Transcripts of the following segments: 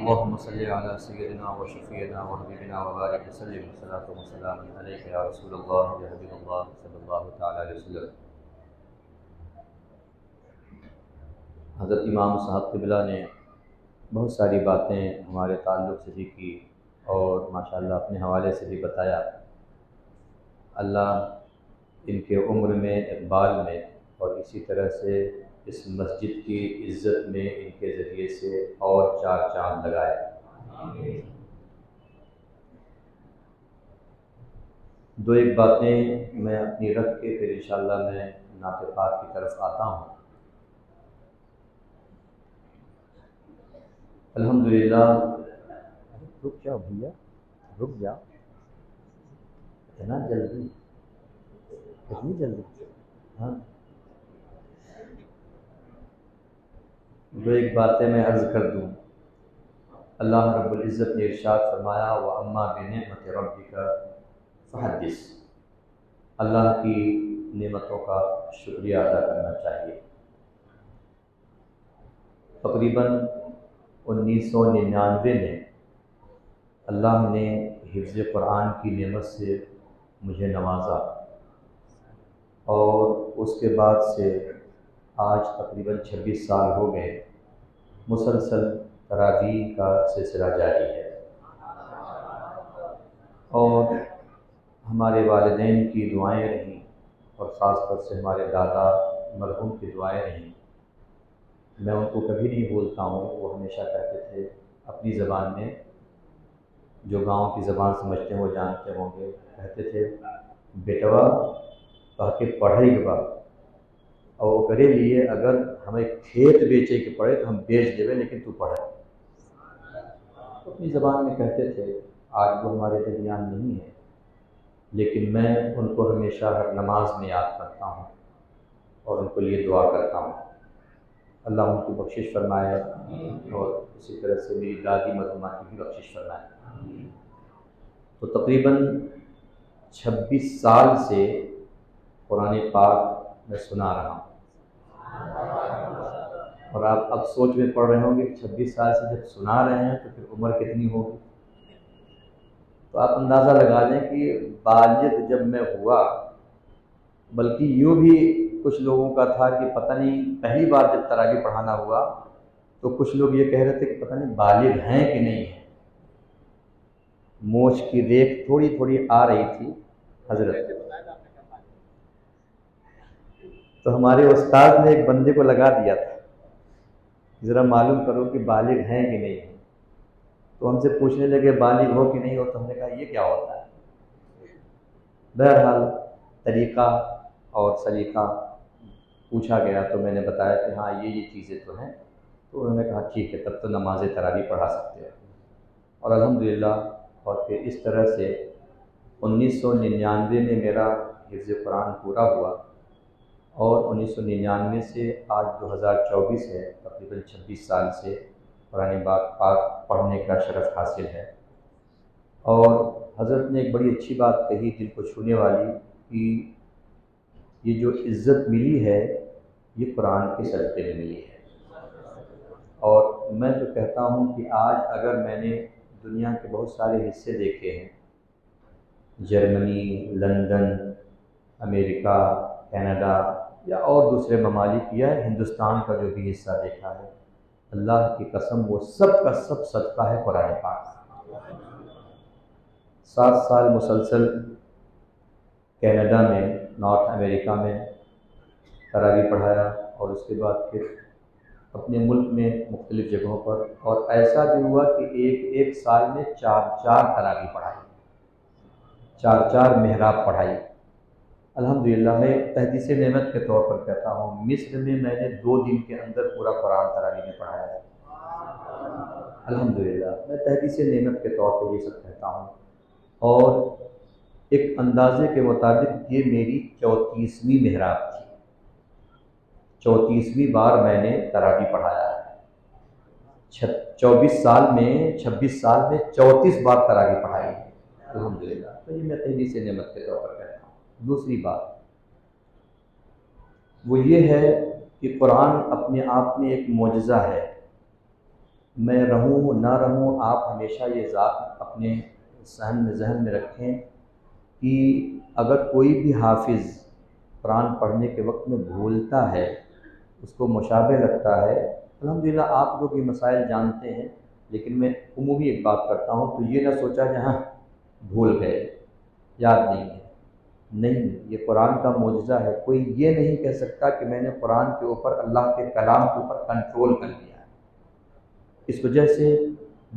اللهم صل على سيدنا وشفيعنا وحبيبنا وبارك وسلم صلاة وسلام عليك يا رسول الله يا حبيب الله صلی اللہ تعالیٰ علیہ وسلم۔ حضرت امام صاحب قبلہ نے بہت ساری باتیں ہمارے تعلق سے بھی کی اور ماشاءاللہ اپنے حوالے سے بھی بتایا۔ اللہ ان کے عمر میں، اقبال میں اور اسی طرح سے اس مسجد کی عزت میں ان کے ذریعے سے اور چار چاند لگائے۔ دو ایک باتیں میں اپنی رکھ کے پھر انشاءاللہ میں نعت پاک کی طرف آتا ہوں۔ الحمدللہ، رک جاؤ بھیا، رک جاؤ، اتنا جلدی، اتنی جلدی؟ ہاں، دو ایک باتیں میں عرض کر دوں۔ اللہ رب العزت نے ارشاد فرمایا وَأَمَّا بِنِعْمَةِ رَبِّكَ فَحَدِّثْ، اللہ کی نعمتوں کا شکریہ ادا کرنا چاہیے۔ تقریباً 1999 میں اللہ نے حفظ قرآن کی نعمت سے مجھے نوازا اور اس کے بعد سے آج تقریباً 26 سال ہو گئے مسلسل تراویح کا سلسلہ جاری ہے، اور ہمارے والدین کی دعائیں رہیں اور خاص طور سے ہمارے دادا مرحوم کی دعائیں رہیں۔ میں ان کو کبھی نہیں بھولتا ہوں، وہ ہمیشہ کہتے تھے اپنی زبان میں، جو گاؤں کی زبان سمجھتے ہیں وہ جانتے ہوں گے، کہتے تھے بیٹوا کہا کہ پڑھے گا اور وہ کرے لیے اگر ہمیں کھیت بیچے کے پڑے تو ہم بیچ دے لیکن تو پڑھے، اپنی زبان میں کہتے تھے۔ آج وہ ہمارے درمیان نہیں ہے، لیکن میں ان کو ہمیشہ ہر نماز میں یاد کرتا ہوں اور ان کے لیے دعا کرتا ہوں۔ اللہ ان کی بخشش فرمائے اور اسی طرح سے میری دادی مرحومہ کی بھی بخشش فرمائے۔ تو تقریباً 26 سال سے قرآن پاک میں سنا رہا ہوں، اور آپ اب سوچ میں پڑ رہے ہوں گے کہ 26 سال سے جب سنا رہے ہیں تو پھر عمر کتنی ہوگی؟ تو آپ اندازہ لگا لیں کہ بالغ جب میں ہوا، بلکہ یوں بھی کچھ لوگوں کا تھا کہ پتہ نہیں پہلی بار جب تراویح پڑھانا ہوا تو کچھ لوگ یہ کہہ رہے تھے کہ پتہ نہیں بالغ ہیں کہ نہیں ہیں، موچھ کی ریکھ تھوڑی تھوڑی آ رہی تھی حضرت۔ تو ہمارے استاد نے ایک بندے کو لگا دیا تھا ذرا معلوم کرو کہ بالغ ہیں کہ نہیں ہیں، تو ہم سے پوچھنے لگے بالغ ہو کہ نہیں ہو، تو ہم نے کہا یہ کیا ہوتا ہے؟ بہرحال طریقہ اور سلیقہ پوچھا گیا تو میں نے بتایا کہ ہاں یہ چیزیں تو ہیں، تو انہوں نے کہا ٹھیک ہے تب تو نماز تراویح پڑھا سکتے ہیں، اور الحمدللہ۔ اور پھر اس طرح سے 1999 میں میرا حفظ قرآن پورا ہوا، اور 1999 سے آج 2024 ہے، تقریباً 26 سال سے قرآن پاک پڑھنے کا شرف حاصل ہے۔ اور حضرت نے ایک بڑی اچھی بات کہی دل کو چھونے والی کہ یہ جو عزت ملی ہے یہ قرآن کے صدقے میں ملی ہے، اور میں تو کہتا ہوں کہ آج اگر میں نے دنیا کے بہت سارے حصے دیکھے ہیں، جرمنی، لندن، امریکہ، کینیڈا یا اور دوسرے ممالک یا ہندوستان کا جو بھی حصہ دیکھا ہے، اللہ کی قسم وہ سب کا سب صدقہ ہے قرآن پاک۔ 7 سال مسلسل کینیڈا میں، نارتھ امریکہ میں تراویح پڑھایا، اور اس کے بعد پھر اپنے ملک میں مختلف جگہوں پر، اور ایسا بھی ہوا کہ ایک سال میں 4 تراویح پڑھائی، 4 محراب پڑھائی۔ الحمدللہ میں تحدیث نعمت کے طور پر کہتا ہوں، مصر میں میں نے 2 دن کے اندر پورا قرآن تراویح میں پڑھایا ہے، الحمدللہ میں تحدیث نعمت کے طور پر یہ سب کہتا ہوں۔ اور ایک اندازے کے مطابق یہ میری 34ویں محراب تھی، 34ویں بار میں نے تراویح پڑھایا ہے۔ 26 سال میں 34 بار تراویح پڑھائی ہے، الحمدللہ۔ تو یہ میں تحدیث نعمت کے طور پر کہتا ہوں۔ دوسری بات وہ یہ ہے کہ قرآن اپنے آپ میں ایک معجزہ ہے، میں رہوں نہ رہوں، آپ ہمیشہ یہ ذات اپنے ذہن میں رکھیں کہ اگر کوئی بھی حافظ قرآن پڑھنے کے وقت میں بھولتا ہے، اس کو مشابہ لگتا ہے، الحمدللہ آپ لوگ یہ مسائل جانتے ہیں، لیکن میں عمومی ایک بات کرتا ہوں تو یہ نہ سوچا کہ ہاں بھول گئے، یاد نہیں ہے۔ نہیں، یہ قرآن کا معجزہ ہے۔ کوئی یہ نہیں کہہ سکتا کہ میں نے قرآن کے اوپر، اللہ کے کلام کے اوپر کنٹرول کر لیا ہے۔ اس وجہ سے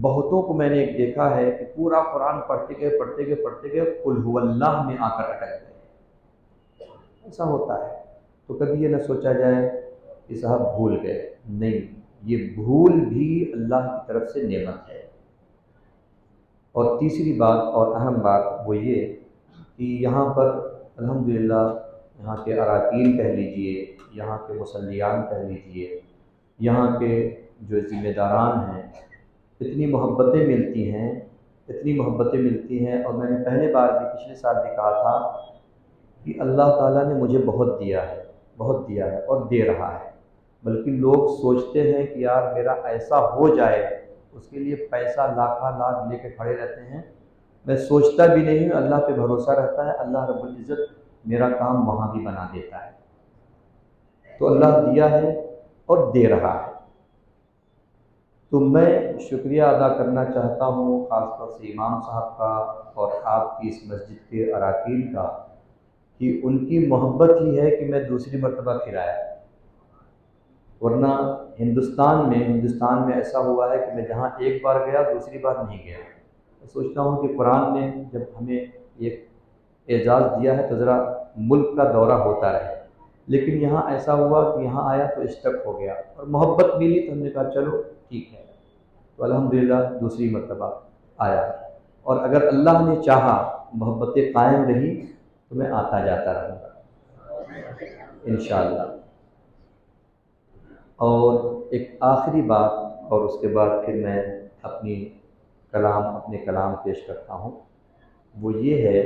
بہتوں کو میں نے ایک دیکھا ہے کہ پورا قرآن پڑھتے گئے قل هو اللہ میں آ کر اٹک گئے۔ ایسا ہوتا ہے، تو کبھی یہ نہ سوچا جائے کہ صاحب بھول گئے، نہیں، یہ بھول بھی اللہ کی طرف سے نعمت ہے۔ اور تیسری بات اور اہم بات وہ یہ کہ یہاں پر الحمدللہ یہاں کے اراکین کہہ لیجئے، یہاں کے مصلیان کہہ لیجئے، یہاں کے جو ذمہ داران ہیں، اتنی محبتیں ملتی ہیں، اور میں نے پہلے بار بھی، پچھلے سال بھی کہا تھا کہ اللہ تعالیٰ نے مجھے بہت دیا ہے اور دے رہا ہے، بلکہ لوگ سوچتے ہیں کہ یار میرا ایسا ہو جائے، اس کے لیے پیسہ لاکھ لے کے کھڑے رہتے ہیں۔ میں سوچتا بھی نہیں ہوں، اللہ پہ بھروسہ رہتا ہے، اللہ رب العزت میرا کام وہاں بھی بنا دیتا ہے۔ تو اللہ دیا ہے اور دے رہا ہے، تو میں شکریہ ادا کرنا چاہتا ہوں خاص طور سے امام صاحب کا اور آپ کی اس مسجد کے اراکین کا، کہ ان کی محبت ہی ہے کہ میں دوسری مرتبہ پھر آیا، ورنہ ہندوستان میں ایسا ہوا ہے کہ میں جہاں ایک بار گیا دوسری بار نہیں گیا۔ میں سوچتا ہوں کہ قرآن نے جب ہمیں ایک اعزاز دیا ہے تو ذرا ملک کا دورہ ہوتا رہے، لیکن یہاں ایسا ہوا کہ یہاں آیا تو اسٹک ہو گیا، اور محبت ملی تو ہم نے کہا چلو ٹھیک ہے، تو الحمدللہ دوسری مرتبہ آیا، اور اگر اللہ نے چاہا محبتیں قائم رہی تو میں آتا جاتا رہوں گا انشاءاللہ۔ اور ایک آخری بات، اور اس کے بعد پھر میں اپنے کلام پیش کرتا ہوں، وہ یہ ہے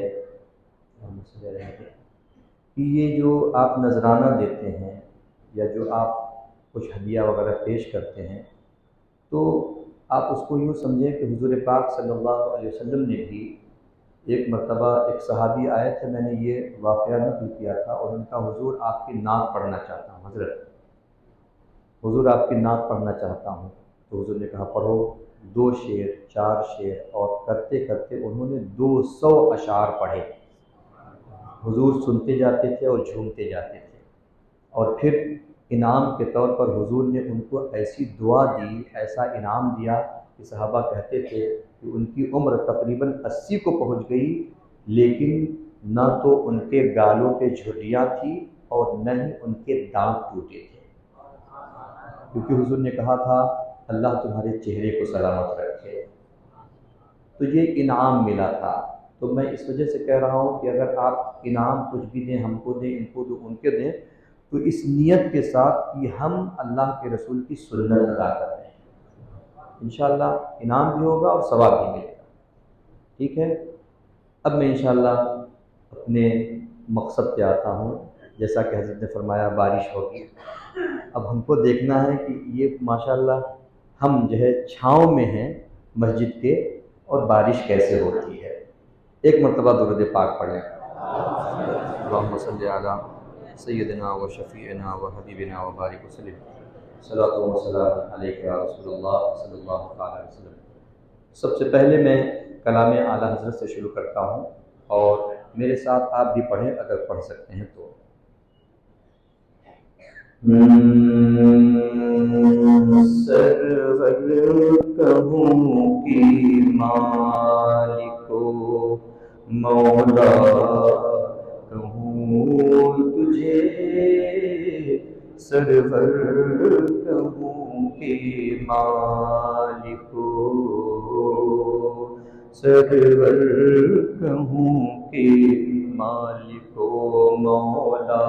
کہ یہ جو آپ نذرانہ دیتے ہیں یا جو آپ کچھ ہدیہ وغیرہ پیش کرتے ہیں، تو آپ اس کو یوں سمجھیں کہ حضور پاک صلی اللہ علیہ وسلم نے بھی ایک مرتبہ ایک صحابی آئے تھے، میں نے یہ واقعہ نقل کیا تھا، اور ان کا حضور آپ کی نعت پڑھنا چاہتا ہوں، حضور آپ کی نعت پڑھنا چاہتا ہوں، تو حضور نے کہا پڑھو، 2 شعر 4 شعر، اور کرتے کرتے انہوں نے 200 اشعار پڑھے۔ حضور سنتے جاتے تھے اور جھومتے جاتے تھے، اور پھر انعام کے طور پر حضور نے ان کو ایسی دعا دی، ایسا انعام دیا کہ صحابہ کہتے تھے کہ ان کی عمر تقریباً 80 کو پہنچ گئی، لیکن نہ تو ان کے گالوں پہ جھریاں تھیں اور نہ ہی ان کے دانت ٹوٹے تھے، کیونکہ حضور نے کہا تھا اللہ تمہارے چہرے کو سلامت رکھے۔ تو یہ انعام ملا تھا، تو میں اس وجہ سے کہہ رہا ہوں کہ اگر آپ انعام کچھ بھی دیں، ہم کو دیں، ان کو دیں، ان کے دیں، تو اس نیت کے ساتھ کہ ہم اللہ کے رسول کی سنت ادا کر رہے ہیں، انشاءاللہ انعام بھی ہوگا اور ثواب بھی ملے گا۔ ٹھیک ہے، اب میں انشاءاللہ اپنے مقصد پہ آتا ہوں۔ جیسا کہ حضرت نے فرمایا بارش ہوگی، اب ہم کو دیکھنا ہے کہ یہ ماشاءاللہ ہم جو ہے چھاؤں میں ہیں مسجد کے، اور بارش کیسے ہوتی ہے۔ ایک مرتبہ درود پاک پڑھ لیں۔ اللہم صلی علی سیدنا و شفیعنا و حبیبنا و بارک وسلم، صلاۃ و سلام علیک یا رسول اللہ صلی اللہ علیہ وسلم۔ سب سے پہلے میں کلام اعلیٰ حضرت سے شروع کرتا ہوں، اور میرے ساتھ آپ بھی پڑھیں اگر پڑھ سکتے ہیں تو۔ سرور کہوں کی مالکو مولا کہوں تجھے، سرور کہوں کی مالکو، سرور کہوں کی مالکو مولا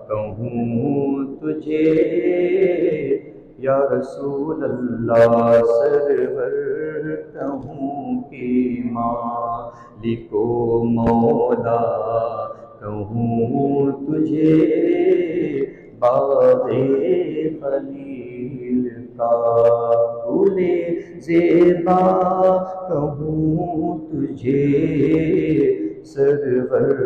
کہوں تجھے، یا رسول اللہ سرور کہوں کی مالکو مولا کہوں تجھے، باغ خلیل کا گلے زیبا کہوں تجھے، سرور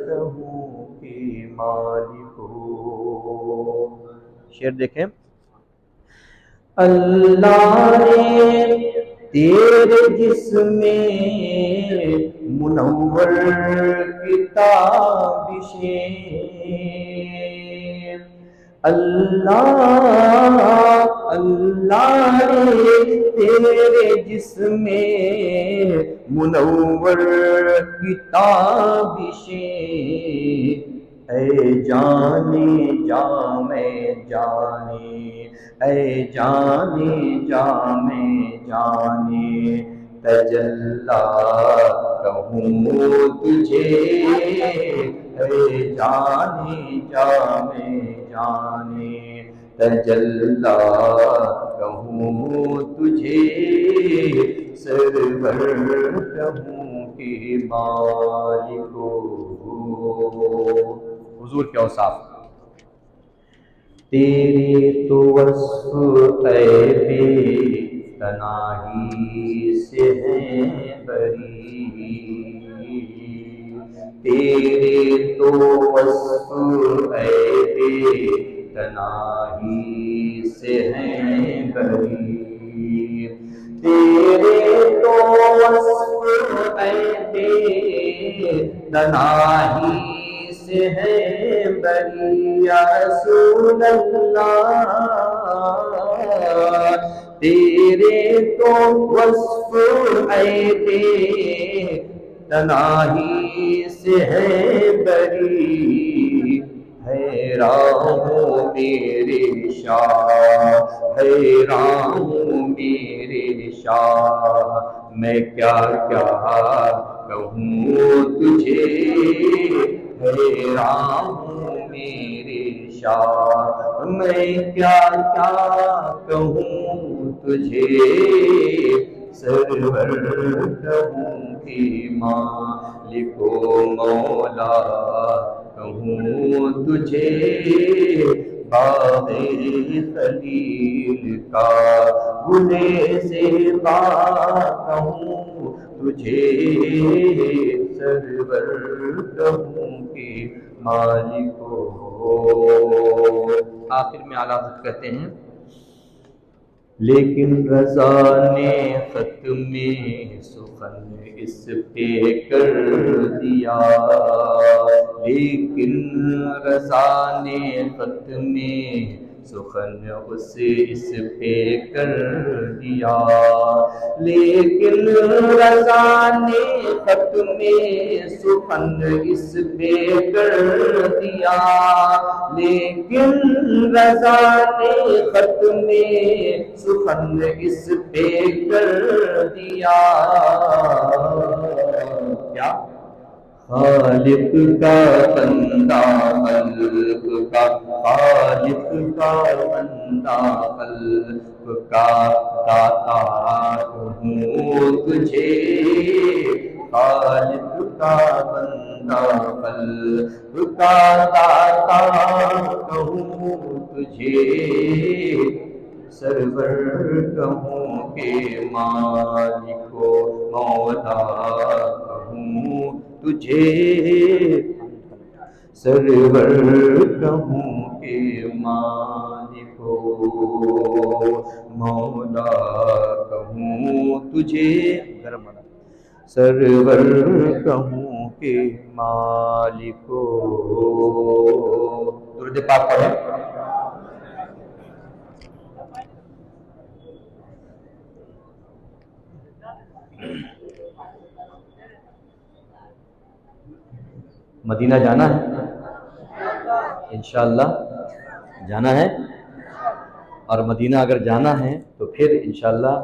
کہوں کہ مالک ہو۔ شعر دیکھیں، اللہ نے تیرے جسم میں منور کتابشیں، اللہ نے تیرے جسم میں منور کتابشیں، اے جانے جام جانے، اے جانے جام جانے، تجلی کہوں تجھے، اے جانے جام جانے، تجلی کہوں تجھے، سرور کہوں کہ مالک ہو۔ حضور کے اوصاف، تیرے تو وصف اے بے تناہی سے ہیں بری، تیرے تو وصف اے بے تناہی سے ہیں بری، تیرے تو وصف اے بے تناہی سے ہے بری، یا رسول اللہ تیرے تو وصف اے بے تناہی سے ہے بری، حیران ہوں میرے شاہ، حیران ہوں میرے شاہ، میں کیا کہوں تجھے، حیران ہوں میرے شاہ، میں کیا کہوں تجھے، سرور کہوں کہ مالک و مولا کہوں تجھے، باغ خلیل کا گلے زیبا کہوں تجھے، سرور کہوں کہ مالک ہو۔ آخر میں اعلیٰ حضرت کہتے ہیں، لیکن رضا نے ختم سخن اس پہ کر دیا، لیکن رضا نے ختم سخن اس پہ کر دیا، لیکن رضا نے ختم سخن اس پہ کر دیا، لیکن رضا نے ختم سخن اس پہ کر دیا، کیا خالق کا بندہ خلق کا، خالق کا بندہ خلق کا، داتا کہوں تجھے، خالق کا بندہ خلق کا، داتا کہوں تجھے، سرور کہوں کہ مالک و مولا کہوں تجھے، سرور کہوں کہ مالک و مولا کہوں تجھے، سرور کہوں کہ مالک و۔ درود پاک پڑھیں۔ مدینہ جانا ہے انشاءاللہ، جانا ہے، اور مدینہ اگر جانا ہے تو پھر انشاءاللہ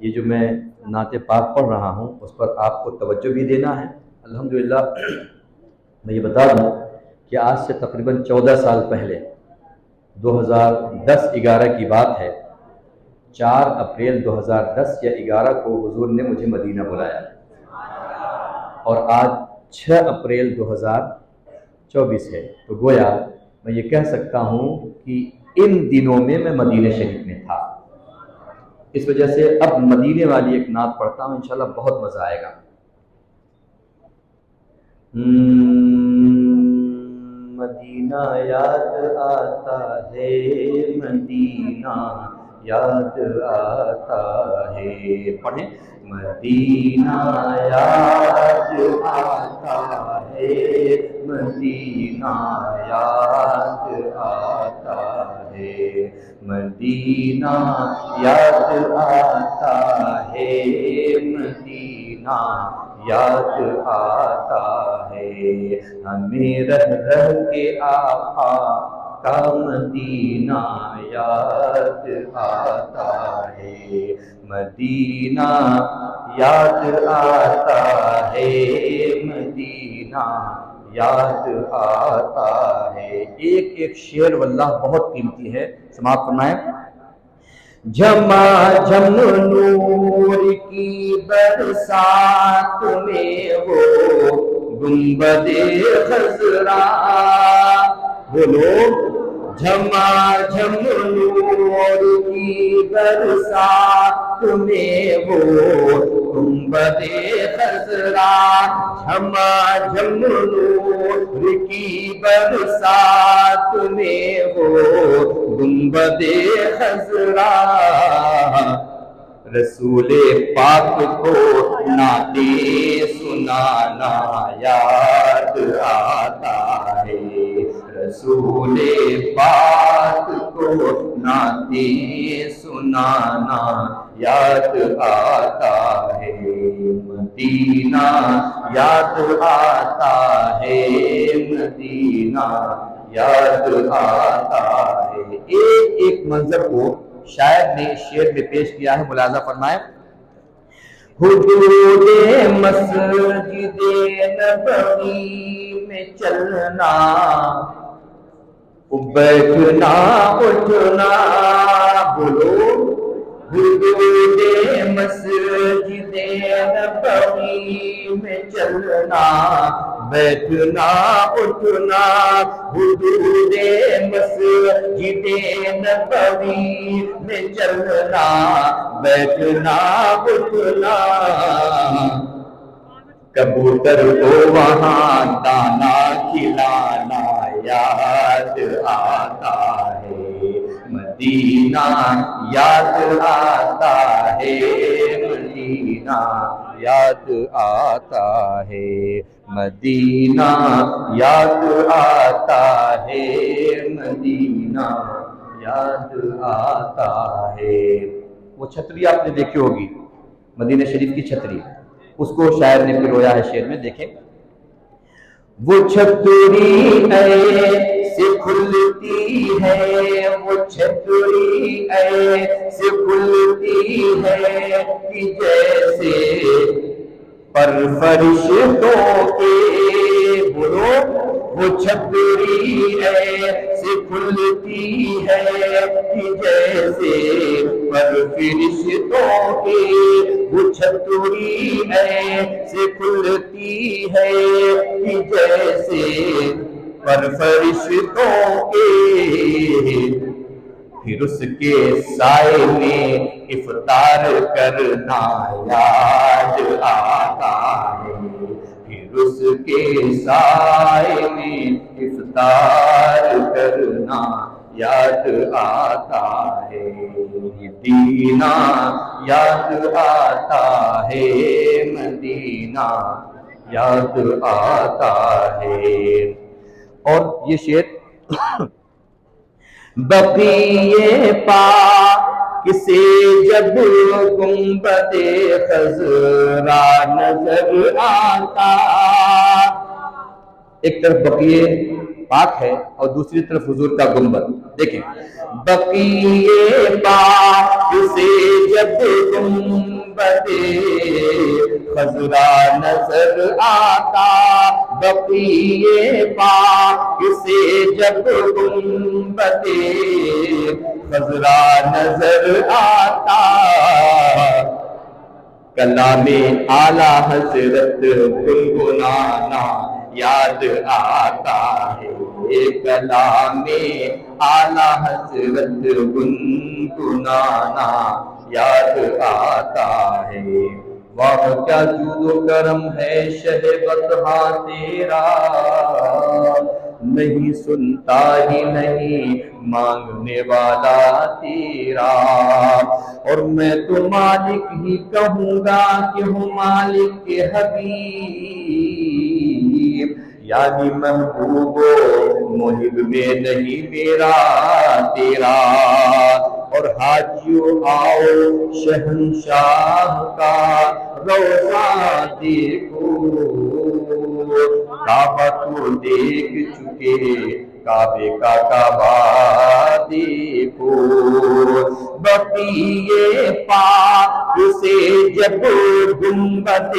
یہ جو میں نعت پاک پڑھ رہا ہوں اس پر آپ کو توجہ بھی دینا ہے۔ الحمدللہ میں یہ بتا دوں کہ آج سے تقریباً 14 سال پہلے 2010-11 کی بات ہے، 4 اپریل 2010 یا 11 کو حضور نے مجھے مدینہ بلایا، اور آج 6 اپریل 2024 ہے، تو گویا میں یہ کہہ سکتا ہوں کہ ان دنوں میں مدینہ شریف میں تھا۔ اس وجہ سے اب مدینے والی ایک نعت پڑھتا ہوں، انشاءاللہ بہت مزہ آئے گا۔ مدینہ یاد آتا ہے، مدینہ یاد آتا ہے، پڑھیں۔ مدینہ یاد آتا ہے، مدینہ یاد آتا ہے، مدینہ یاد آتا ہے، مدینہ یاد آتا ہے، ہمیں رہ رہ کے آقا کا مدینہ یاد آتا ہے، مدینہ یاد آتا ہے، مدینہ یاد آتا ہے۔ ایک ایک شعر واللہ بہت قیمتی ہے، سماعت فرمائیں۔ جھماجھم نور کی برسات میں وہ گنبد خضرا، بولو جھماجھم نور کی برسات میں وہ گنبد خضرا، جھماجھم نور کی برسات میں وہ گنبد خضرا، رسول پاک کو نعتیں سنانا یاد آتا ہے، رسول پاک کو نعتیں سنانا یاد آتا ہے، مدینہ یاد آتا ہے، مدینہ یاد آتا ہے۔ ایک ایک منظر کو شاعر نے شعر میں پیش کیا ہے، ملاحظہ فرمائیں۔ حدود مسجد نبوی میں چلنا، بیٹھنا اٹھنا، بولو حدود مسجد نبوی میں چلنا، بیٹھنا اٹھنا، حدود مسجد نبوی میں چلنا، بیٹھنا اٹھنا، کبوتر کو وہاں دانا کھلانا یاد آتا ہے، مدینہ یاد آتا ہے، مدینہ یاد آتا ہے، مدینہ یاد آتا ہے، مدینہ یاد آتا ہے۔ وہ چھتری آپ نے دیکھی ہوگی، مدینہ شریف کی چھتری، اس کو شاعر نے پرویا ہے شعر میں، دیکھیں۔ وہ چھتری ایسے کھلتی ہے، وہ چھتری ایسے کھلتی ہے کہ جیسے پر فرشتوں کے، بولو وہ چھتری ایسے کھلتی ہے کہ جیسے پر فرشتوں کے، وہ چھتری ایسے کھلتی ہے کہ جیسے پر فرشتوں کے، پھر اس کے سائے میں افطار کرنا یاد آتا ہے، پھر اس کے سائے میں افطار کرنا یاد آتا ہے، مدینہ یاد آتا ہے، مدینہ یاد آتا ہے۔ اور یہ شعر بقیے پاک سے جب گنبد خضرا نظر آتا، ایک طرف بقیے پاک ہے اور دوسری طرف حضور کا گنبد، دیکھیں بقیے پاک سے جب گنبد خضرا نظر آتا، بقیے پاک سے جب گنبد خضرا نظر آتا، کلام اعلیٰ حضرت گنگنانا یاد آتا ہے، کلام اعلیٰ حضرت گنگنانا یاد آتا ہے۔ واہ کیا جود و کرم ہے شہ بطحا تیرا، نہیں سنتا ہی نہیں مانگنے والا تیرا۔ اور میں تو مالک ہی کہوں گا کہ ہوں مالک کے حبیب، یعنی محبوب و محب میں نہیں میرا تیرا۔ اور حاجیوں آؤ شہنشاہ کا روضہ دیکھو، کعبہ تو دیکھ چکے کعبے کا کعبہ دیکھو۔ بقیے پاک سے جب گنبد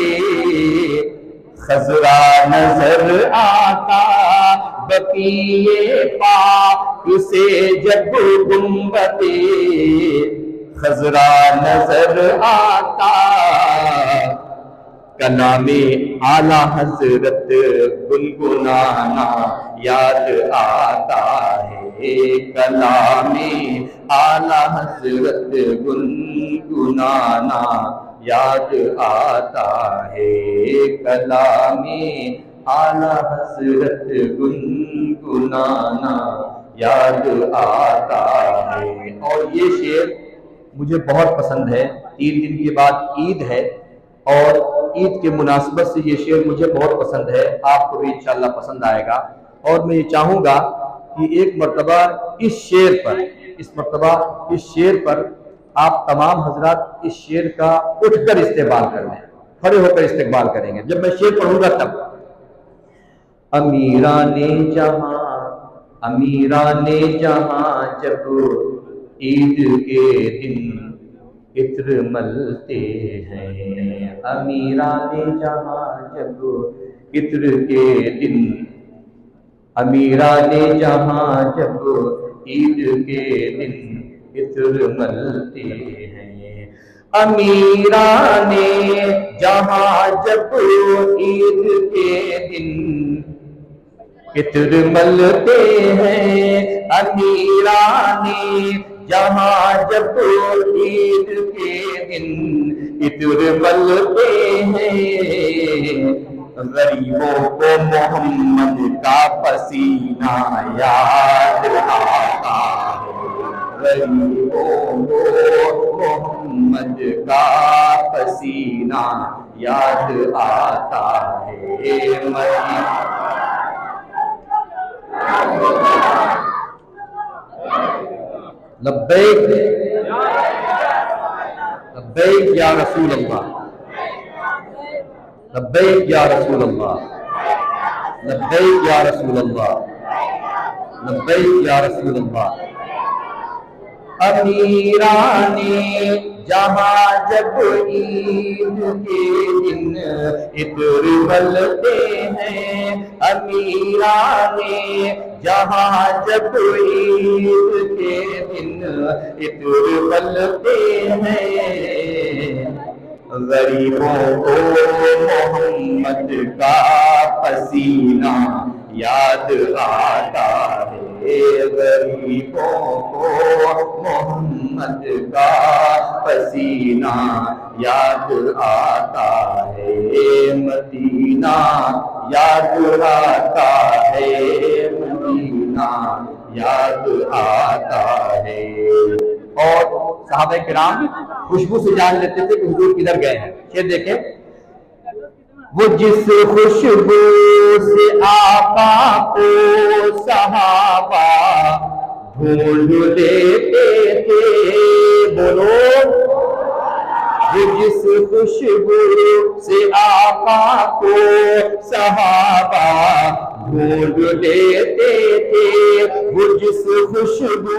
خضرا نظر آتا، بقیے پاک سے جب گنبد خضرا نظر آتا، کلام اعلیٰ حضرت گنگنانا یاد آتا ہے، کلام اعلیٰ حضرت گنگنانا یاد آتا ہے، کلام اعلیٰ حضرت گنگنانا یاد آتا ہے۔ اور یہ شعر مجھے بہت پسند ہے۔ 3 دن کے بعد عید ہے اور عید کے مناسبت سے یہ شعر مجھے بہت پسند ہے، آپ کو بھی انشاءاللہ پسند آئے گا۔ اور میں یہ چاہوں گا کہ ایک مرتبہ اس شعر پر آپ تمام حضرات اس شعر کا اٹھ کر استقبال کر لیں، کھڑے ہو کر استقبال کریں گے جب میں شعر پڑھوں گا تب۔ امیران جہاں جب عید کے دن عطر ملتے ہیں، امیران جہاں جب عطر کے دن، امیران جہاں جب عید کے دن عطر ملتے ہیں، امیران جہاں جب عید کے دن عطر ملتے ہیں، امیران جہاں جب عید کے دن عطر ملتے ہیں، غریبوں کو محمد کا پسینہ یاد آتا ہے، غریبوں کو محمد کا پسینہ یاد آتا ہے۔ لبیک لبیک یا رسول اللہ، لبیک یا رسول اللہ، لبیک یا رسول اللہ، لبیک یا رسول اللہ۔ امیران جہاں جب عید کے دن عطر ملتے ہیں، امیران جہاں جب عید کے دن عطر ملتے ہیں، غریبوں کو محمد کا پسینہ یاد آتا ہے، غریبوں کو محمد کا پسینہ یاد آتا ہے، مدینہ یاد آتا ہے، مدینہ یاد آتا ہے۔ اور صحابہ کرام خوشبو سے جان لیتے تھے کہ حضور کدھر گئے ہیں۔ یہ دیکھیں، وہ جس خوشبو سے آقا کو صحابہ ڈھونڈ لیتے تھے، بولو، وہ جس خوشبو سے آقا کو صحابہ ڈھونڈ لیتے تھے، وہ جس خوشبو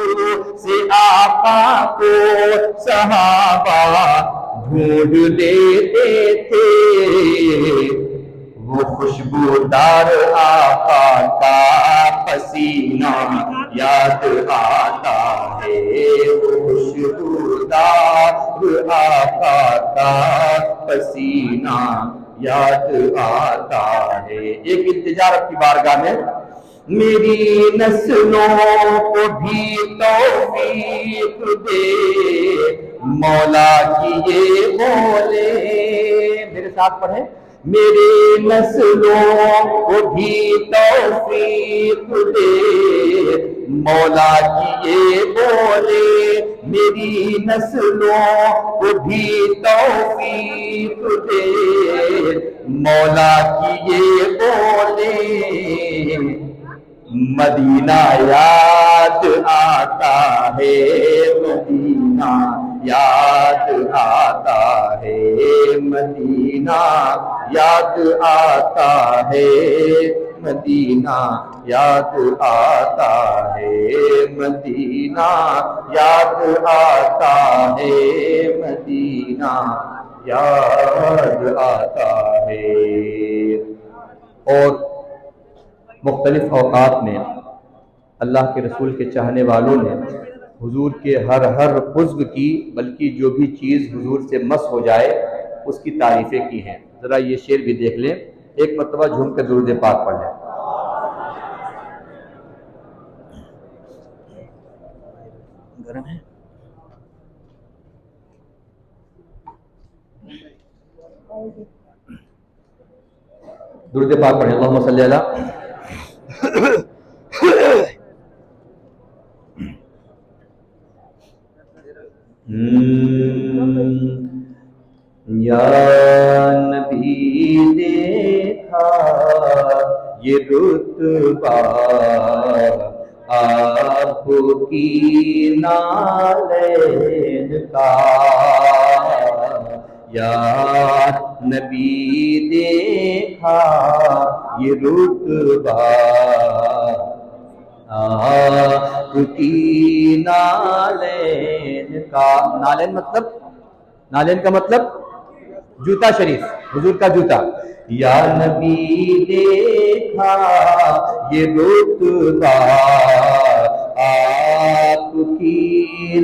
سے آقا کو صحابہ ڈھونڈ لیتے تھے، وہ خوشبودار آقا کا پسینہ یاد آتا ہے، وہ خوشبودار آقا کا پسینہ یاد آتا ہے۔ ایک التجا رب کی بارگاہ میں، میری نسلوں کو بھی توفیق دے، مولا کی یہ بولے، میرے ساتھ پڑھیں، میرے نسلوں کو بھی توفیق دے، مولا کی یہ بولے، میری نسلوں کو بھی توفیق دے، مولا کی یہ بولے، مدینہ یاد آتا ہے، مدینہ یاد آتا ہے، مدینہ یاد آتا ہے، مدینہ یاد آتا ہے، مدینہ یاد آتا ہے، مدینہ یاد آتا ہے۔ اور مختلف اوقات میں اللہ کے رسول کے چاہنے والوں نے حضور کے ہر عضو کی، بلکہ جو بھی چیز حضور سے مس ہو جائے اس کی تعریفیں کی ہیں۔ ذرا یہ شعر بھی دیکھ لیں، ایک مرتبہ جھوم کے درود پاک پڑھ لیں۔ گرم ہے؟ درود پاک پڑھیں، اللہم صلی علی یا نبی دیکھا یہ رتبہ آپ کی نالین کا، یا نبی دیکھا یہ رتبہ آپ کی نالین کا، نالین مطلب، نالین کا مطلب جوتا شریف، حضور کا جوتا، یا نبی دیکھا یہ رتبہ آپ کی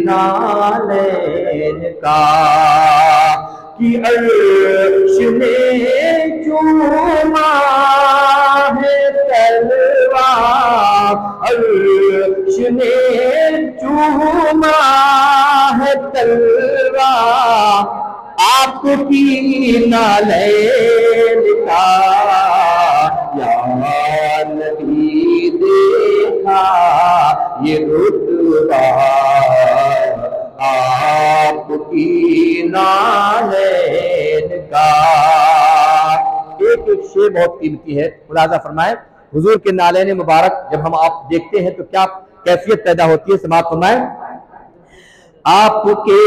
نالین کا، کہ عرش میں چوما ہے تلوا، عرش میں چوما ہے تلوا آپ کی نالین کا، یا نبی دیکھا یہ رتبہ آپ کی نالین کا۔ ایک شعر بہت قیمتی ہے، ملاحظہ فرمائیں، حضور کے نالین مبارک جب ہم آپ دیکھتے ہیں تو کیا کیفیت پیدا ہوتی ہے، سماعت فرمائیں، آپ کے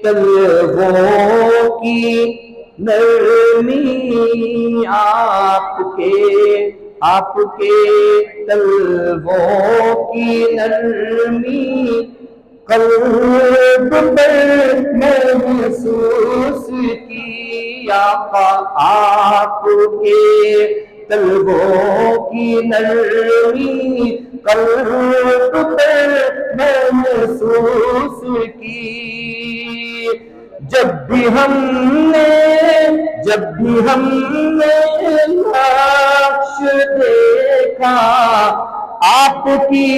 تلووں کی نرمی، آپ کے تلووں کی نرمی قلب پر محسوس کی، آقا آپ کے تلووں کی نرمی قلب پر محسوس کی، جب بھی ہم نے نقش دیکھا آپ کی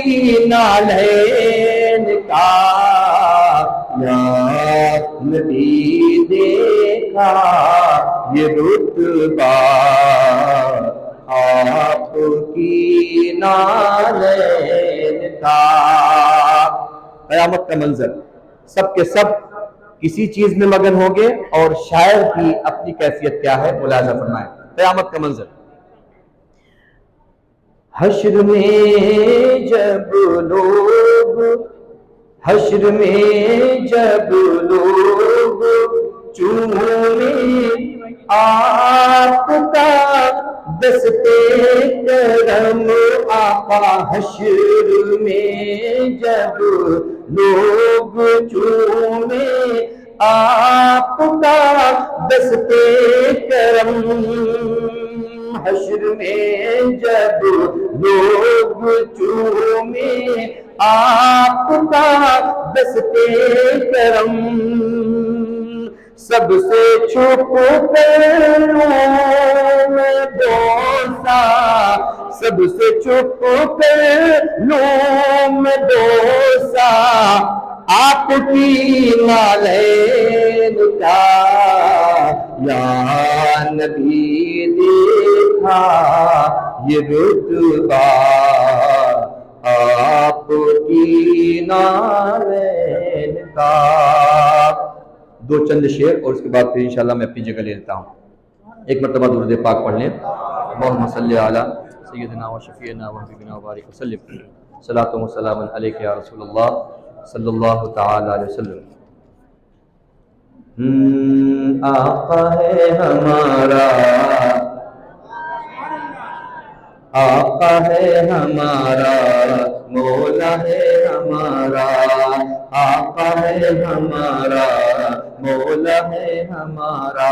نالین کا، یا نبی دیکھا یہ رتبہ آپ کی نالین کا۔ قیامت کا منظر، سب کے سب کسی چیز میں مگن ہوں گے، اور شاعر کی اپنی کیفیت کیا ہے ملاحظہ فرمائیں۔ قیامت کا منظر، حشر میں جب لوگ چومے آپ کا دستے کرم، آقا حشر میں جب لوگ چومے آپ کا دستے کرم، حشر میں جب لوگ چومے آپ کا دستے کرم، سب سے چھپ کر لوں میں بوسا، سب سے چھپ کر لوں میں بوسا آپ کی نالین کا یا نبی دیکھا یہ رتبہ آپ کی نالین کا. دو چند شعر اور اس کے بعد پھر انشاءاللہ میں اپنی جگہ لے لیتا ہوں. ایک مرتبہ درود پاک پڑھ لیں. اللہم صلی علی سیدنا و شفیعنا و حبیبنا و بارک وسلم. صلاۃ و سلام علیک یا رسول اللہ صلی اللہ تعالی علیہ وسلم. آقا ہے ہمارا، آقا ہے ہمارا، مولا ہے ہمارا، آقا ہے ہمارا، مولا ہے ہمارا.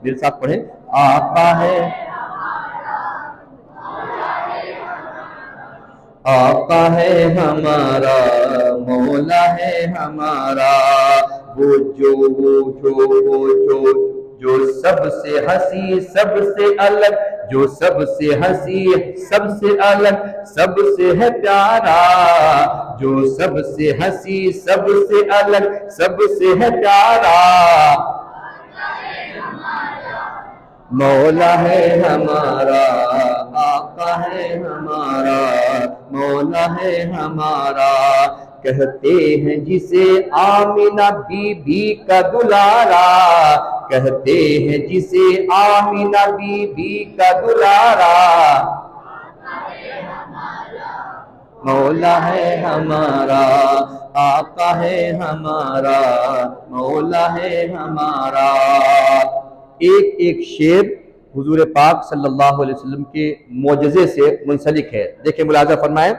میرے ساتھ پڑھیں. آقا ہے، آقا ہے ہمارا، مولا ہے ہمارا. وہ جو سب سے ہنسی سب سے الگ، جو سب سے ہنسی سب سے الگ سب سے ہے پیارا، جو سب سے ہنسی سب سے الگ سب سے ہے پیارا. مولا ہے ہمارا، آقا ہے ہمارا، مولا ہے ہمارا. کہتے ہیں جسے آمینہ بی بی کا دلارا، کہتے ہیں جسے آمینہ بی بی کا دلارا. مولا ہے ہمارا، آقا ہے ہمارا، مولا ہے ہمارا. ایک ایک شعر حضور پاک صلی اللہ علیہ وسلم کے معجزے سے منسلک ہے. دیکھیں ملاحظہ فرمائیں.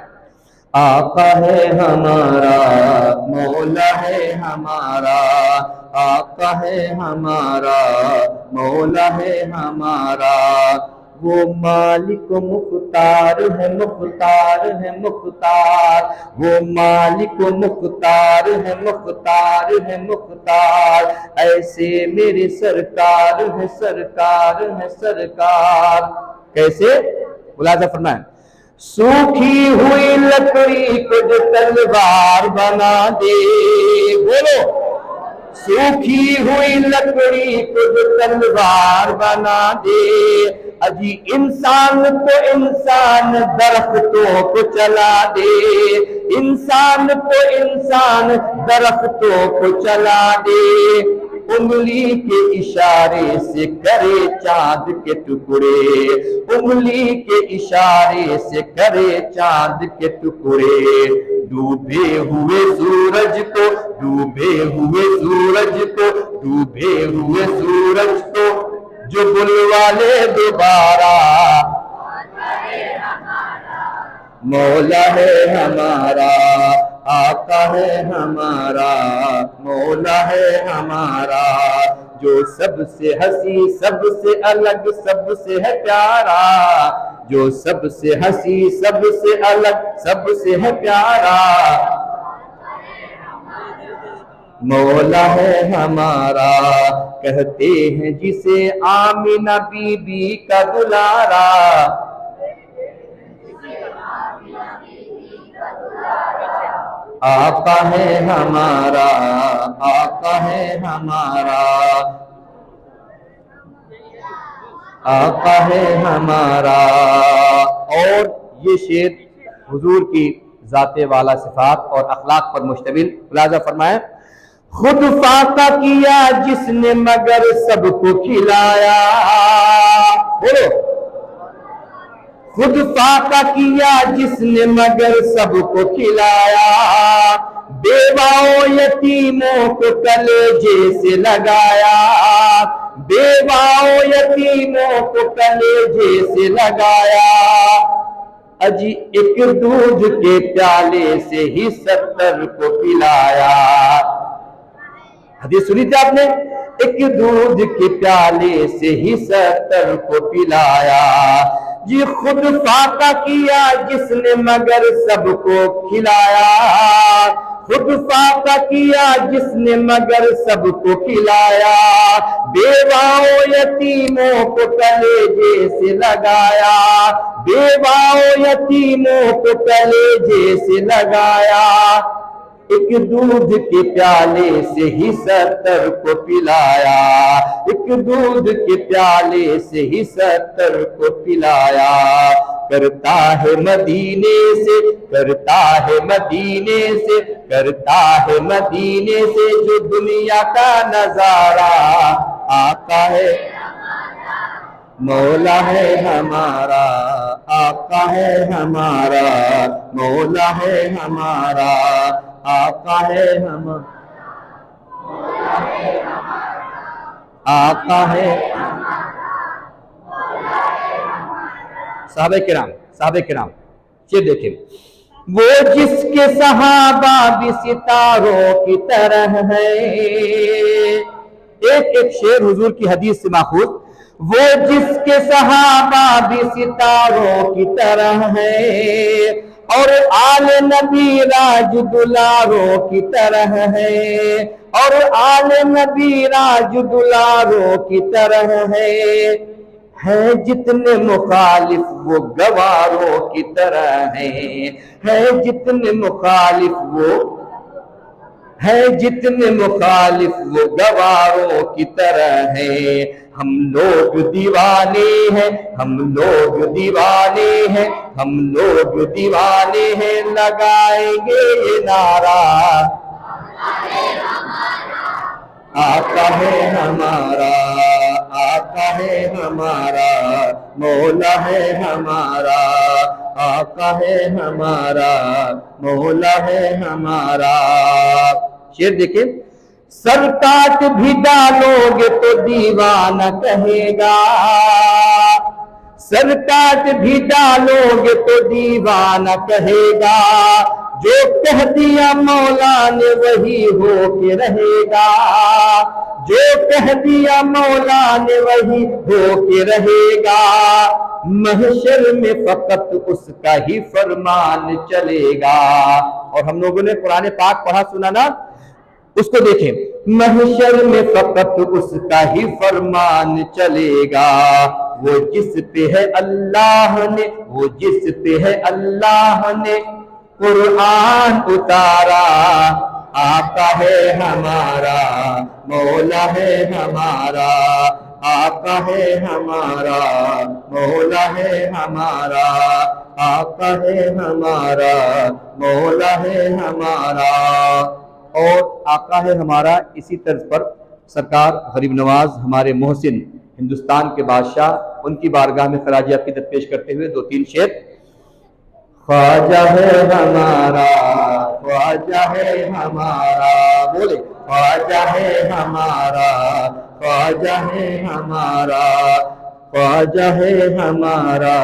آقا ہے ہمارا، مولا ہے ہمارا، آقا ہے ہمارا، مولا ہے ہمارا. وہ مالک و مختار ہے، مختار ہے مختار، وہ مالک و مختار ہے، مختار ہے مختار. ایسے میرے سرکار ہے، سرکار ہے سرکار. کیسے؟ ملاحظہ فرمائیں. سوکھی ہوئی لکڑی کو جو تلوار بنا دے، بولو. سوکھی ہوئی لکڑی کو جو تلوار بنا دے، اجی انسان تو انسان درختوں کو چلا دے، انسان تو انسان درختوں کو چلا دے. انگلی کے اشارے سے کرے چاند کے ٹکڑے، انگلی کے اشارے سے کرے چاند کے ٹکڑے. ڈوبے ہوئے سورج کو، ڈوبے ہوئے سورج کو، ڈوبے ہوئے سورج کو جو بلوا لے دوبارہ. مولا ہے ہمارا، آقا ہے ہمارا، مولا ہے ہمارا. جو سب سے ہنسی سب سے الگ سب سے ہے پیارا، جو سب سے ہنسی سب سے الگ سب سے ہے پیارا. مولا ہے ہمارا، کہتے ہیں جسے آمینہ بی بی کا دلارا. آقا ہے ہمارا، آقا ہے ہمارا، آقا ہے ہمارا. اور یہ شعر حضور کی ذات والا صفات اور اخلاق پر مشتمل. ملاحظہ فرمائیں. خود فاقہ کیا جس نے مگر سب کو کھلایا، بولو. خود فاقہ کیا جس نے مگر سب کو کھلایا، بیواؤں یتیموں کو کلیجے سے لگایا، بیواؤں یتیموں کو کلیجے سے لگایا. اجی ایک دودھ کے پیالے سے ہی 70 کو پلایا. حدیث سنی تھی آپ نے؟ ایک دودھ کے پیالے سے ہی 70 کو پلایا. جی خود فاقہ کیا جس نے مگر سب کو کھلایا، خود فاقہ کیا جس نے مگر سب کو کھلایا، بیواؤں یتیموں کو کلیجے سے لگایا، بیواؤں یتیموں کو کلیجے سے لگایا. ایک دودھ کے پیالے سے ہی 70 کو پلایا، ایک دودھ کے پیالے سے ہی 70 کو پلایا، کرتا ہے مدینے سے، کرتا ہے مدینے سے، کرتا ہے مدینے سے جو دنیا کا نظارہ، آقا ہے مولا ہے ہمارا، آقا ہے ہمارا، مولا ہے ہمارا، آقا ہے ہمارا، آقا ہے۔ صحابہ کرام یہ دیکھیں، وہ جس کے صحابہ بھی ستاروں کی طرح ہیں، ایک شعر حضور کی حدیث سے ماخوذ، وہ جس کے صحابہ بھی ستاروں کی طرح ہیں، اور آل نبی راج دلاروں کی طرح ہے، اور آل نبی راج دلاروں کی طرح ہے جتنے مخالف وہ گواروں کی طرح ہے جتنے مخالف وہ، ہے جتنے مخالف وہ گواروں کی طرح ہے، ہم لوگ دیوانے ہیں، ہم لوگ دیوانے ہیں، ہم لوگ دیوانے ہیں، لگائیں گے یہ نعرہ، آقا ہے ہمارا، آقا ہے ہمارا، مولا ہے ہمارا، آقا ہے ہمارا، مولا ہے ہمارا۔ شعر دیکھیں، سر کاٹ بھی ڈالو گے تو دیوانہ کہے گا، سر کاٹ بھی ڈالو گے تو دیوانہ کہے گا، جو کہہ دیا مولا نے وہی ہو کے رہے گا، جو کہہ دیا مولا نے وہی ہو کے رہے گا، محشر میں فقط اس کا ہی فرمان چلے گا۔ اور ہم لوگوں نے قرآن پاک پڑھا سنا نا، اس کو دیکھیں، محشر میں فقط اس کا ہی فرمان چلے گا، وہ جس پہ ہے اللہ نے، وہ جس پہ ہے اللہ نے قرآن اتارا، آقا ہے ہمارا، مولا ہے ہمارا، آقا ہے ہمارا، مولا ہے ہمارا، آقا ہے ہمارا، مولا ہے ہمارا۔ اور آقا ہے ہمارا، اسی طرز پر سرکار غریب نواز ہمارے محسن ہندوستان کے بادشاہ، ان کی بارگاہ میں خراج عقیدت پیش کرتے ہوئے 2-3 شعر۔ خواجہ ہے ہمارا، خواجہ ہے ہمارا، بولے خواجہ ہے ہمارا، خواجہ ہے ہمارا، خواجہ ہے ہمارا،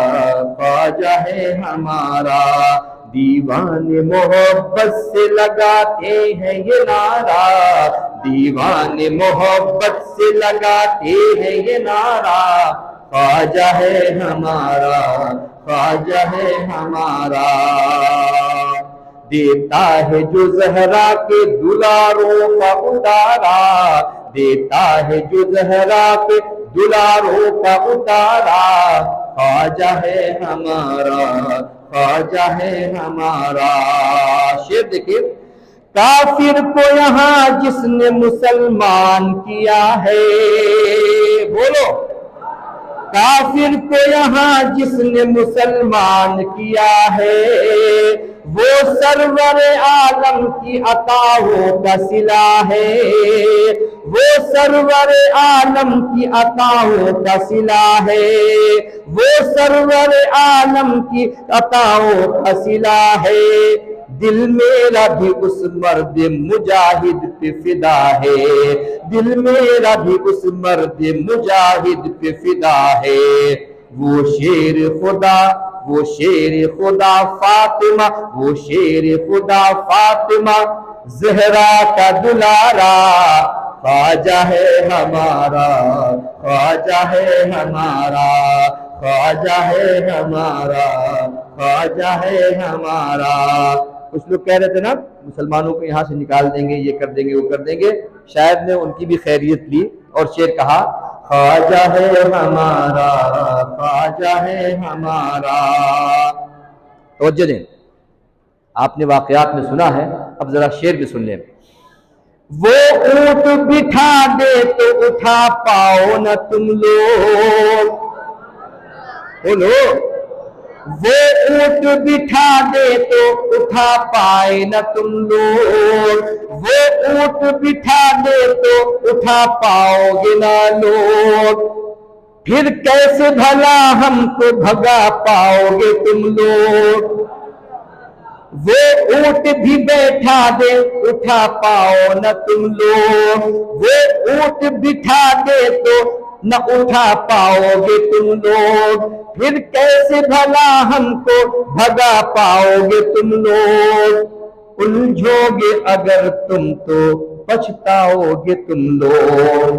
خواجہ ہے ہمارا، دیوان محبت سے لگاتے ہیں یہ نعرہ، دیوان محبت سے لگاتے ہیں یہ نعرہ، خواجہ ہے ہمارا، خواجہ ہے ہمارا، دیتا ہے جو زہرا کے دلاروں کا اتارا، دیتا ہے جو زہرا کے دلاروں کا اتارا، خواجہ ہے ہمارا، خواجہ ہے ہمارا۔ شعر دیکھیں، کافر کو یہاں جس نے مسلمان کیا ہے، بولو کافر کو یہاں جس نے مسلمان کیا ہے، وہ سرور عالم کی عطاؤں کا صلہ ہے، وہ سرور عالم کی عطاؤں کا صلہ ہے، وہ سرور عالم کی عطاؤں کا صلہ ہے، دل میرا بھی اس مرد مجاہد پہ فدا ہے، دل میرا بھی اس مرد مجاہد پہ فدا ہے، وہ شیر خدا، وہ شیر خدا فاطمہ، وہ شیر خدا فاطمہ زہرا کا دلارا، خواجہ ہے ہمارا، خواجہ ہے ہمارا، خواجہ ہے ہمارا، خواجہ ہے ہمارا۔ کچھ لوگ کہہ رہے تھے نا مسلمانوں کو یہاں سے نکال دیں گے، یہ کر دیں گے، وہ کر دیں گے، شاید نے ان کی بھی خیریت لی اور شعر کہا، خواجہ ہے ہمارا، خواجہ ہے ہمارا۔ توجہ دیں، آپ نے واقعات میں سنا ہے اب ذرا شعر بھی سن لیں. وہ اونٹ بٹھا دے تو اٹھا پاؤ نہ تم لوگ. بولو. وہ اونٹ بٹھا دے تو اٹھا پائے نہ تم لوگ. وہ اونٹ بٹھا دے تو اٹھا پاؤ گے نہ لوگ. پھر کیسے بھلا ہم کو بھگا پاؤ گے تم لوگ. وہ اونٹ بھی بیٹھا دے اٹھا پاؤ نہ تم لوگ. وہ اونٹ بٹھا دے تو نہ اٹھا پاؤ گے تم لوگ. پھر کیسے بھلا ہم کو بھگا پاؤ گے تم لوگ. الجھو گے اگر تم تو پچھتاؤ گے تم لوگ.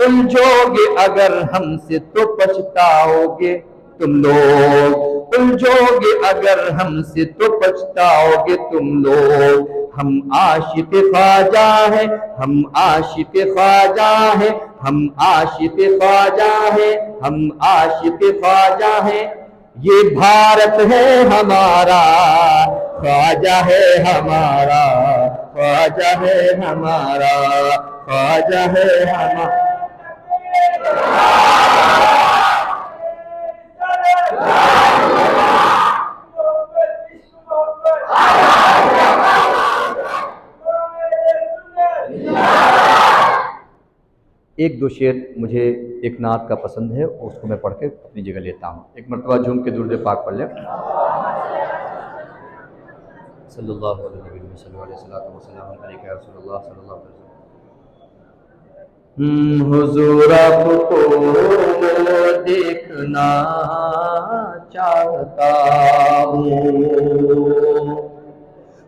الجھو گے اگر ہم سے تو پچھتاؤ گے تم لوگ. الجھو گے اگر ہم سے تو پچھتاؤ گے تم لوگ. ہم عاشق خواجہ ہیں ہم عاشق خواجہ ہیں ہم عاشق خواجہ ہیں ہم عاشق خواجہ ہیں. یہ بھارت ہے ہمارا خواجہ ہے ہمارا خواجہ ہے ہمارا خواجہ ہے ہمارا. ایک دو شعر مجھے ایک نعت کا پسند ہے، اس کو میں پڑھ کے اپنی جگہ لیتا ہوں. ایک مرتبہ جھوم کے درود پاک پڑھ لیں. صلی اللہ علیہ وسلم علیہ یا رسول اللہ صلی اللہ علیہ وسلم. حضور آپ کو دیکھنا چاہتا ہوں.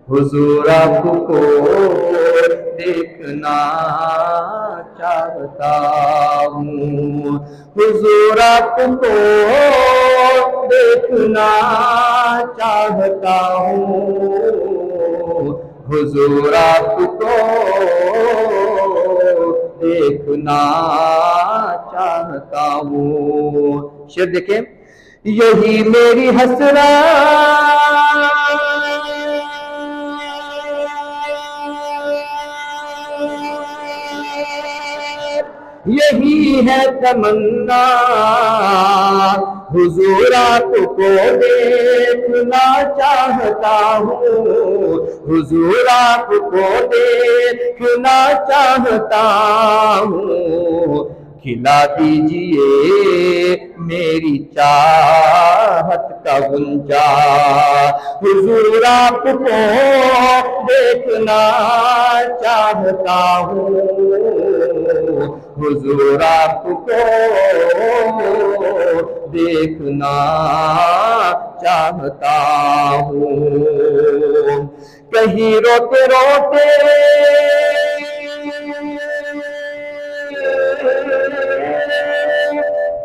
حضور آپ کو دیکھنا چاہتا ہوں. حضور آپ کو دیکھنا چاہتا ہوں. حضور آپ کو دیکھنا چاہتا ہوں. شعر دیکھیں. یہی میری حسرت یہی ہے تمنا. حضور آپ کو دیکھنا چاہتا ہوں. حضور آپ کو دیکھنا چاہتا ہوں. کھلا دیجئے میری چاہت کا غنچہ. حضور آپ کو دیکھنا چاہتا ہوں. حضور آپ کو دیکھنا چاہتا ہوں. کہیں روتے روتے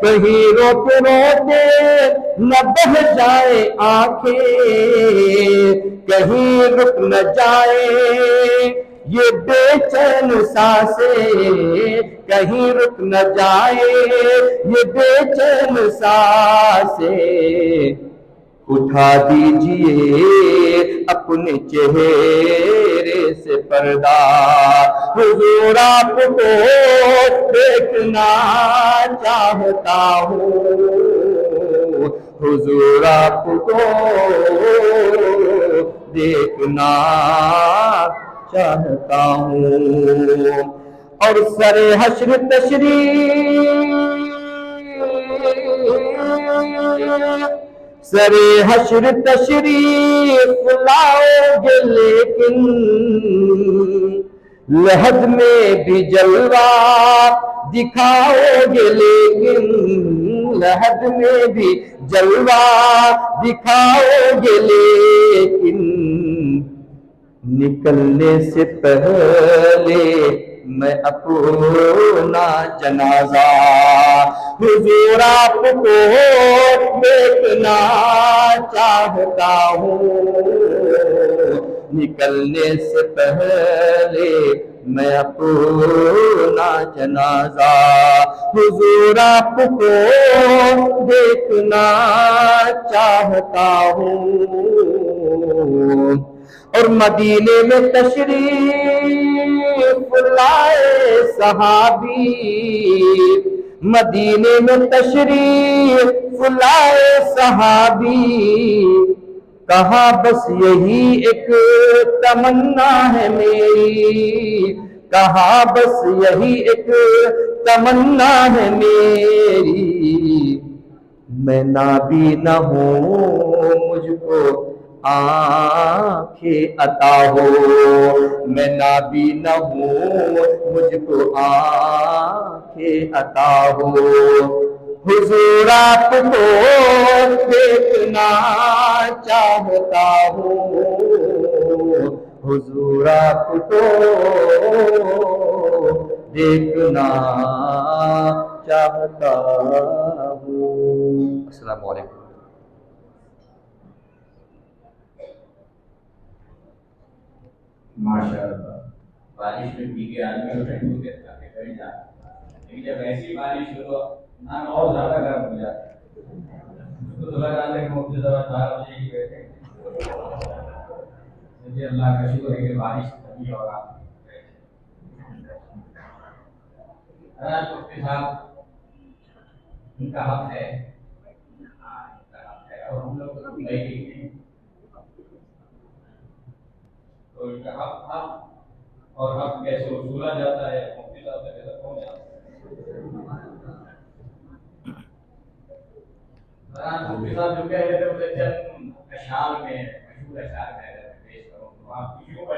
کہیں روتے روتے نہ بہہ جائے آنکھیں. کہیں رک نہ جائے یہ بے چین سانسیں. کہیں رک نہ جائے یہ بے چین سانسیں. اٹھا دیجئے اپنے چہرے سے پردہ. حضور آپ کو دیکھنا چاہتا ہوں. حضور آپ کو دیکھنا چاہتا ہوں. اور سر حشر تشریف لاؤ گے لیکن لحد میں بھی جلوہ دکھاؤ گے. لیکن لحد میں بھی جلوہ دکھاؤ گے. لیکن نکلنے سے پہلے میں اپنا جنازہ حضور آپ کو دیکھنا چاہتا ہوں. نکلنے سے پہلے میں اپنا جنازہ حضور آپ کو دیکھنا چاہتا ہوں. اور مدینے میں تشریف لائے صحابی، مدینے میں تشریف لائے صحابی، کہا بس یہی ایک تمنا ہے میری، کہا بس یہی ایک تمنا ہے میری، میں نابینا ہوں مجھ کو آنکھیں عطا ہو، میں نابینا ہوں مجھ کو آنکھیں عطا ہو، حضور آپ کو دیکھنا چاہتا ہوں، حضور آپ کو دیکھنا چاہتا ہوں۔ السلام علیکم۔ ماشاء اللہ، بارش میں بھیگے آدمی کو ٹھنڈو دیتا ہے کہیں جا، لیکن جب ایسی بارش ہو نہ اور زیادہ گرم ہو جاتا ہے، اس کو تو لگا کہ مفتی صاحب 4 بجے ہی بیٹھے، مجھے اللہ کا شکر ہے کہ بارش ابھی اور آپ مفتی صاحب ان کا حق ہے، اور ہم لوگ تو ان کا حق تھا، اور حق کیسے وصولا جاتا ہے مفتی صاحب سے کیسے پہنچ جاتا ہے۔ مفتی صاحب جو کہہ رہے تھے اسے چند اشعار میں مشہور اشعار